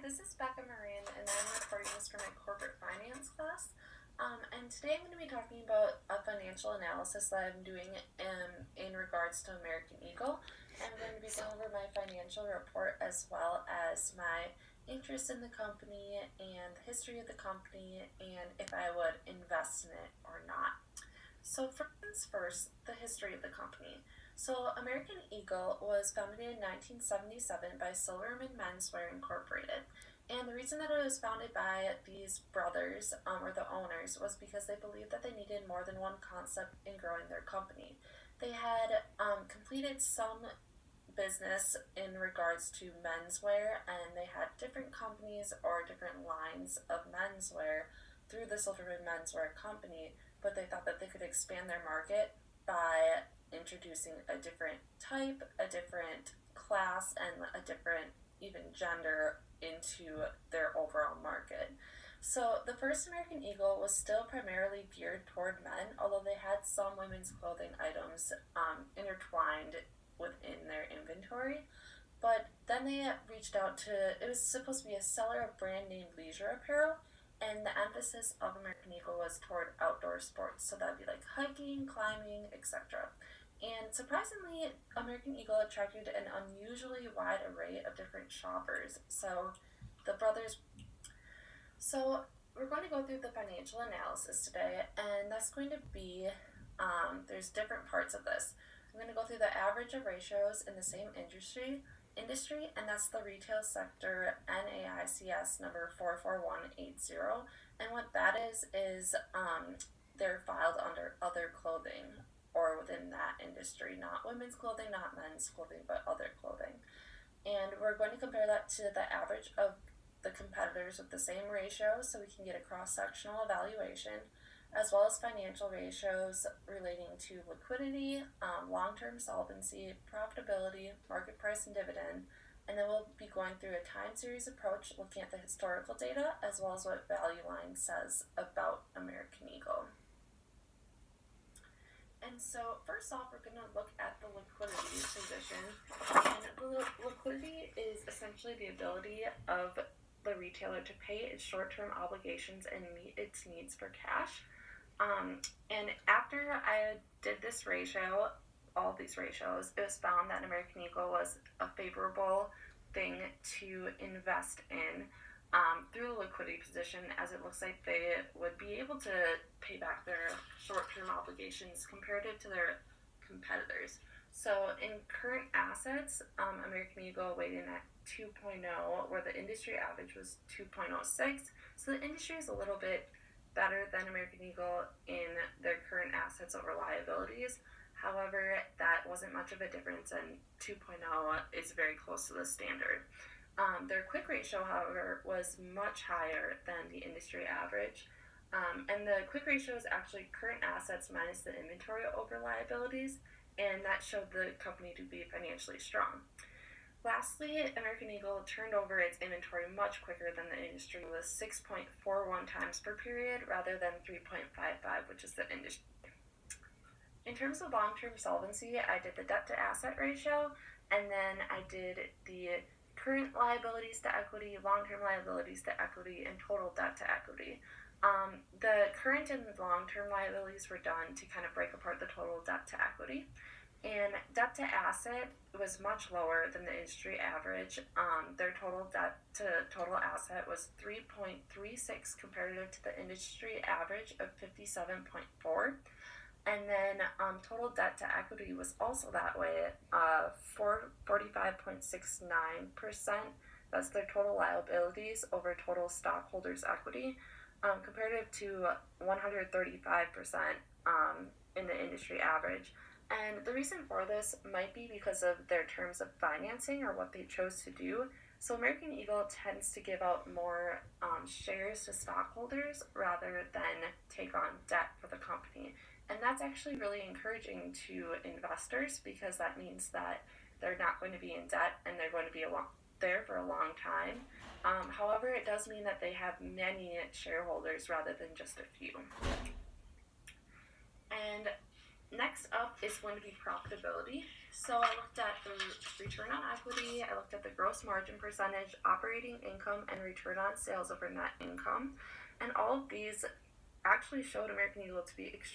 this is Becca Moran, and I'm recording this for my corporate finance class. And today I'm going to be talking about a financial analysis that I'm doing in regards to American Eagle. I'm going to be going over my financial report as well as my interest in the company and the history of the company and if I would invest in it or not. So first, the history of the company. So American Eagle was founded in 1977 by Silverman Menswear Incorporated. And the reason that it was founded by these brothers, or the owners, was because they believed that they needed more than one concept in growing their company. They had completed some business in regards to menswear, and they had different companies or different lines of menswear through the Silverman Menswear Company, but they thought that they could expand their market by introducing a different type, a different class, and a different even gender into their overall market. So the first American Eagle was still primarily geared toward men, although they had some women's clothing items intertwined within their inventory. But then they reached out to, it was supposed to be a seller of brand name leisure apparel, and the emphasis of American Eagle was toward outdoor sports, so that'd be like hiking, climbing, etc. And surprisingly, American Eagle attracted an unusually wide array of different shoppers. So we're going to go through the financial analysis today, and that's going to be, there's different parts of this. I'm going to go through the average of ratios in the same industry, and that's the retail sector NAICS number 44180. And what that is they're filed under other clothing, or within that industry, not women's clothing, not men's clothing, but other clothing. And we're going to compare that to the average of the competitors with the same ratios so we can get a cross-sectional evaluation, as well as financial ratios relating to liquidity, long-term solvency, profitability, market price, and dividend. And then we'll be going through a time series approach looking at the historical data as well as what Value Line says about American Eagle. And so first off, we're going to look at the liquidity position. And the liquidity is essentially the ability of the retailer to pay its short-term obligations and meet its needs for cash. And after I did this ratio, all these ratios, it was found that American Eagle was a favorable thing to invest in through the liquidity position, as it looks like they would be able to pay back their short-term obligations comparative to their competitors. So in current assets, American Eagle weighed in at 2.0, where the industry average was 2.06. So the industry is a little bit better than American Eagle in their current assets over liabilities. However, that wasn't much of a difference, and 2.0 is very close to the standard. Their quick ratio, however, was much higher than the industry average. And the quick ratio is actually current assets minus the inventory over liabilities, and that showed the company to be financially strong. Lastly, American Eagle turned over its inventory much quicker than the industry, with 6.41 times per period rather than 3.55, which is the industry. In terms of long-term solvency, I did the debt to asset ratio, and then I did the current liabilities to equity, long-term liabilities to equity, and total debt to equity. The current and long-term liabilities were done to kind of break apart the total debt to equity. And debt to asset was much lower than the industry average. Their total debt to total asset was 3.36 comparative to the industry average of 57.4. And then total debt to equity was also that way, 45.69%. That's their total liabilities over total stockholders' equity, comparative to 135% in the industry average. And the reason for this might be because of their terms of financing or what they chose to do. So American Eagle tends to give out more shares to stockholders rather than take on debt for the company. And that's actually really encouraging to investors because that means that they're not going to be in debt and they're going to be there for a long time. However, it does mean that they have many shareholders rather than just a few. And next up is going to be profitability. So I looked at the return on equity, I looked at the gross margin percentage, operating income, and return on sales over net income. And all of these actually showed American Eagle to be ex-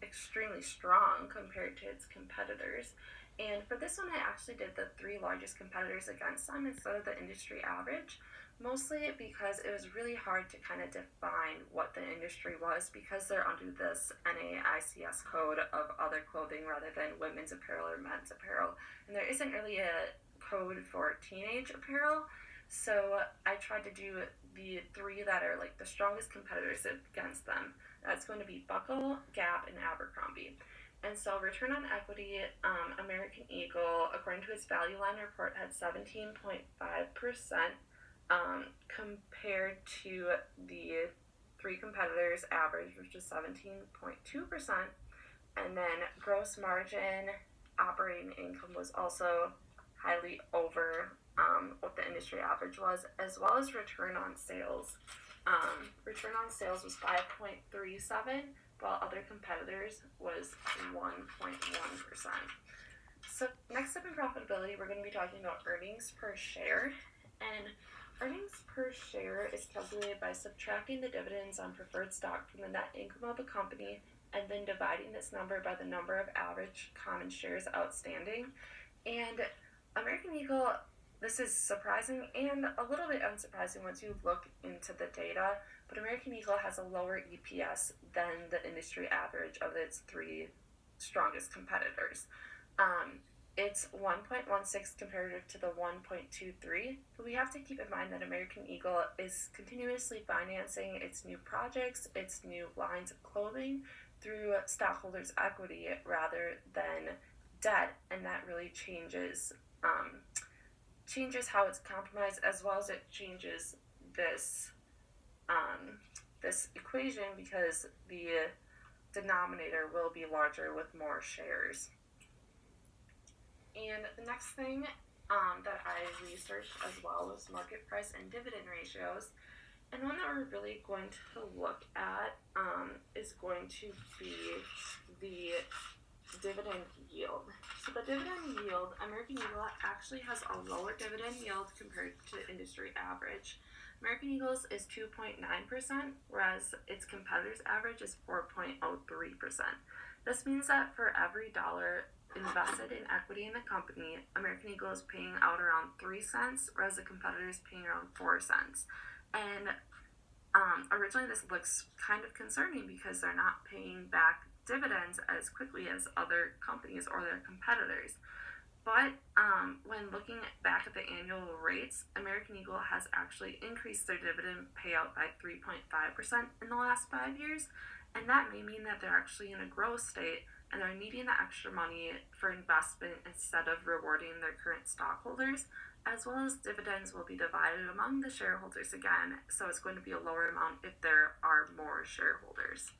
extremely strong compared to its competitors. And for this one, I actually did the three largest competitors against them instead of the industry average, mostly because it was really hard to kind of define what the industry was because they're under this NAICS code of other clothing rather than women's apparel or men's apparel. And there isn't really a code for teenage apparel. So I tried to do the three that are like the strongest competitors against them. That's going to be Buckle, Gap, and Abercrombie. And so return on equity, American Eagle, according to its Value Line report, had 17.5%, compared to the three competitors' average, which is 17.2%. And then gross margin, operating income was also highly over what the industry average was, as well as return on sales. Return on sales was 5.37, while other competitors was 1.1%. So next up in profitability, we're going to be talking about earnings per share. And earnings per share is calculated by subtracting the dividends on preferred stock from the net income of a company and then dividing this number by the number of average common shares outstanding. And American Eagle, this is surprising and a little bit unsurprising once you look into the data, but American Eagle has a lower EPS than the industry average of its three strongest competitors. It's 1.16 comparative to the 1.23, but we have to keep in mind that American Eagle is continuously financing its new projects, its new lines of clothing through stockholders' equity rather than debt, and that really changes how it's compromised, as well as it changes this equation because the denominator will be larger with more shares. And the next thing that I researched as well was market price and dividend ratios. And one that we're really going to look at is going to be the dividend yield. So the dividend yield, American Eagle actually has a lower dividend yield compared to industry average. American Eagle's is 2.9%, whereas its competitors' average is 4.03%. This means that for every dollar invested in equity in the company, American Eagle is paying out around 3 cents, whereas the competitor is paying around 4 cents. And originally this looks kind of concerning because they're not paying back dividends as quickly as other companies or their competitors. But when looking back at the annual rates, American Eagle has actually increased their dividend payout by 3.5% in the last 5 years, and that may mean that they're actually in a growth state and they're needing the extra money for investment instead of rewarding their current stockholders, as well as dividends will be divided among the shareholders again, so it's going to be a lower amount if there are more shareholders.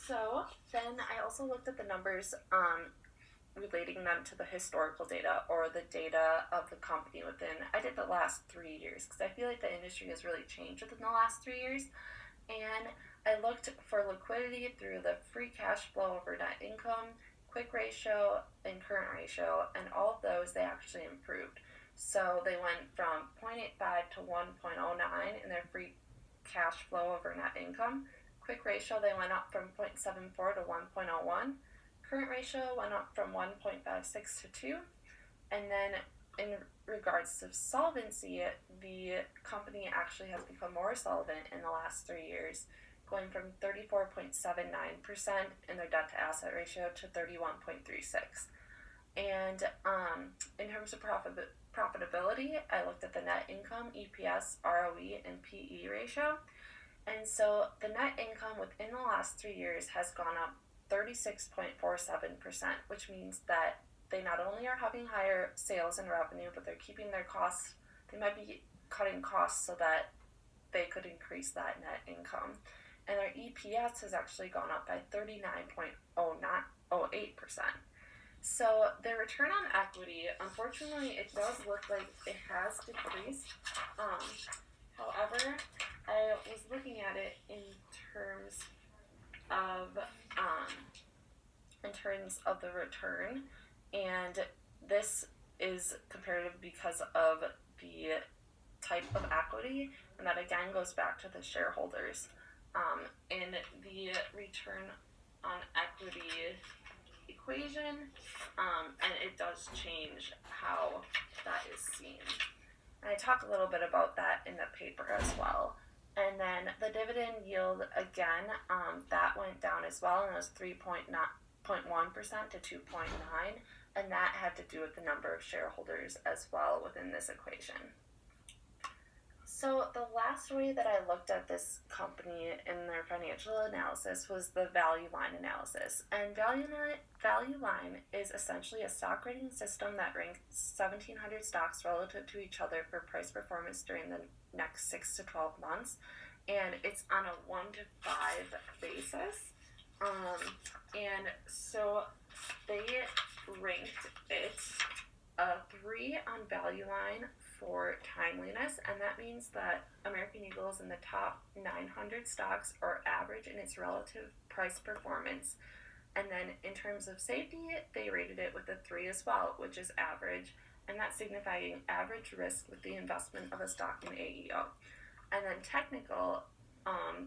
So then I also looked at the numbers relating them to the historical data or the data of the company within, I did the last 3 years because I feel like the industry has really changed within the last 3 years. And I looked for liquidity through the free cash flow over net income, quick ratio, and current ratio, and all of those they actually improved. So they went from 0.85 to 1.09 in their free cash flow over net income. Quick ratio, they went up from 0.74 to 1.01. Current ratio went up from 1.56 to 2. And then in regards to solvency, the company actually has become more solvent in the last 3 years, going from 34.79% in their debt to asset ratio to 31.36. And in terms of profitability, I looked at the net income, EPS, ROE, and PE ratio. And so the net income within the last 3 years has gone up 36.47%, which means that they not only are having higher sales and revenue, but they're keeping their costs, they might be cutting costs so that they could increase that net income. And their EPS has actually gone up by 39.08%. So their return on equity, unfortunately, it does look like it has decreased. However, I was looking at it in terms of the return, and this is comparative because of the type of equity, and that again goes back to the shareholders. In the return on equity equation, and it does change how that is seen. And I talk a little bit about that in the paper as well. And then the dividend yield, again, that went down as well, and it was 3.1% to 2.9%, and that had to do with the number of shareholders as well within this equation. So the last way that I looked at this company in their financial analysis was the value line analysis. And value line is essentially a stock rating system that ranks 1,700 stocks relative to each other for price performance during the next 6 to 12 months. And it's on a 1 to 5 basis. And so they ranked it a 3 on value line for timeliness, and that means that American Eagle is in the top 900 stocks or average in its relative price performance. And then in terms of safety, they rated it with a 3 as well, which is average, and that's signifying average risk with the investment of a stock in AEO. And then technical,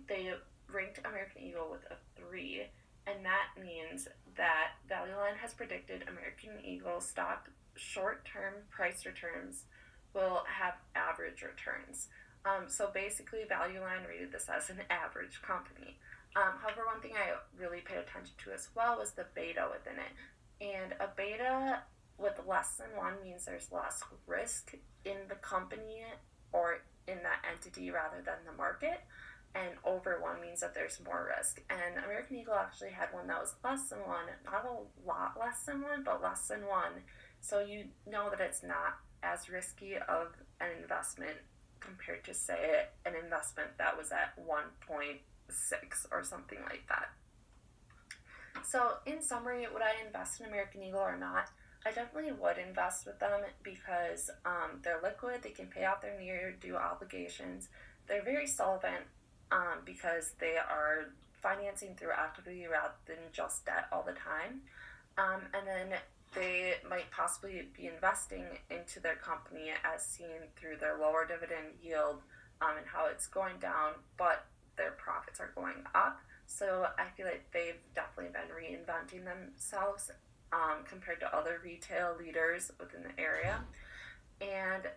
they ranked American Eagle with a 3, and that means that Value Line has predicted American Eagle stock short-term price returns will have average returns. So basically, Value Line rated this as an average company. However, one thing I really paid attention to as well was the beta within it. And a beta with less than 1 means there's less risk in the company or in that entity rather than the market. And over 1 means that there's more risk. And American Eagle actually had one that was less than 1, not a lot less than 1, but less than 1. So you know that it's not as risky of an investment compared to, say, an investment that was at 1.6 or something like that. So in summary, would I invest in American Eagle or not? I definitely would invest with them because they're liquid, they can pay off their near-due obligations. They're very solvent because they are financing through equity rather than just debt all the time. And then they might possibly be investing into their company as seen through their lower dividend yield and how it's going down, but their profits are going up. So I feel like they've definitely been reinventing themselves compared to other retail leaders within the area. And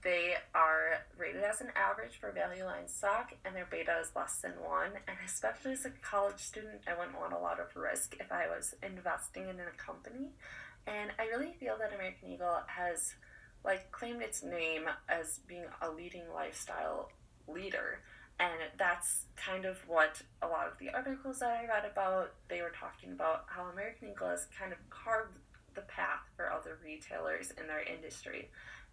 they are rated as an average for Value Line stock, and their beta is less than 1. And especially as a college student, I wouldn't want a lot of risk if I was investing in a company. And I really feel that American Eagle has claimed its name as being a leading lifestyle leader. And that's kind of what a lot of the articles that I read about, they were talking about how American Eagle has kind of carved the path for other retailers in their industry.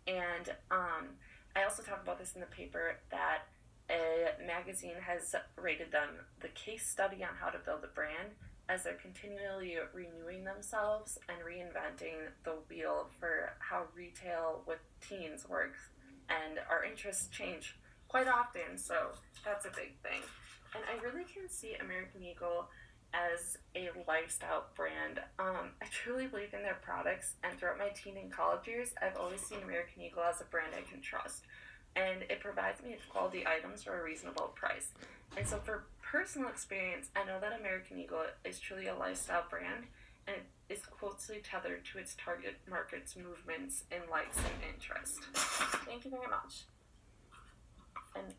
And I also talk about this in the paper that a magazine has rated them the case study on how to build a brand, as they're continually renewing themselves and reinventing the wheel for how retail with teens works. And our interests change quite often, so that's a big thing. And I really can see American Eagle as a lifestyle brand. I truly believe in their products, and throughout my teen and college years, I've always seen American Eagle as a brand I can trust. And it provides me with quality items for a reasonable price. And so for personal experience, I know that American Eagle is truly a lifestyle brand, and it is closely tethered to its target market's movements in likes and interest. Thank you very much. And